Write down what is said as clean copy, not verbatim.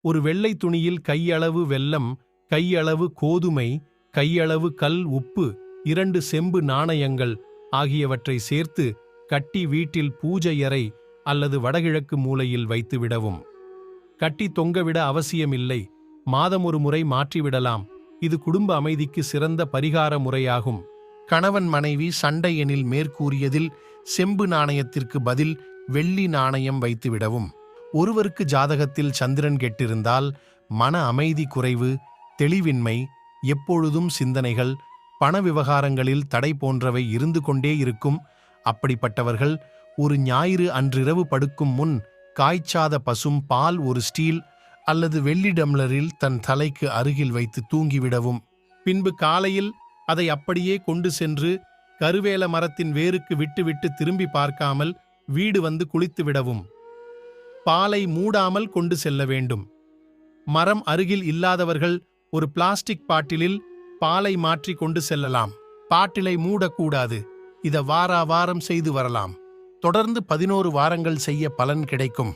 ஒரு வெள்ளை துணியில் கையளவு வெல்லம், கையளவு கோதுமை, கையளவு கல் உப்பு, 2 செம்பு நாணயங்கள் ஆகியவற்றை சேர்த்து கட்டி வீட்டில் பூஜை அறை அல்லது வடகிழக்கு மூலையில் வைத்துவிடவும். கட்டி தொங்கவிட அவசியமில்லை, மாதம் ஒரு முறை மாற்றிவிடலாம். இது குடும்ப அமைதிக்கு சிறந்த பரிகார முறையாகும். கணவன் மனைவி சண்டை எனில் மேற்கூறியதில் செம்பு நாணயத்திற்கு பதில் வெள்ளி நாணயம் வைத்துவிடவும். ஒருவருக்கு ஜாதகத்தில் சந்திரன் கெட்டிருந்தால் மன அமைதி குறைவு, தெளிவின்மை, எப்பொழுதும் சிந்தனைகள், பண விவகாரங்களில் தடை போன்றவை இருந்து கொண்டே இருக்கும். அப்படிப்பட்டவர்கள் ஒரு ஞாயிறு அன்றிரவு படுக்கும் முன் காய்ச்சாத பசும் பால் ஒரு ஸ்டீல் அல்லது வெள்ளி டம்ளரில் தன் தலைக்கு அருகில் வைத்து தூங்கிவிடவும். பின்பு காலையில் அதை அப்படியே கொண்டு சென்று கருவேல மரத்தின் வேருக்கு விட்டுவிட்டு திரும்பி பார்க்காமல் வீடு வந்து குளித்துவிடவும். பாலை மூடாமல் கொண்டு செல்ல வேண்டும். மரம் அருகில் இல்லாதவர்கள் ஒரு பிளாஸ்டிக் பாட்டிலில் பாலை மாற்றி கொண்டு செல்லலாம். பாட்டிலை மூடக்கூடாது. இதை வாரம் செய்து வரலாம். தொடர்ந்து 11 வாரங்கள் செய்ய பலன் கிடைக்கும்.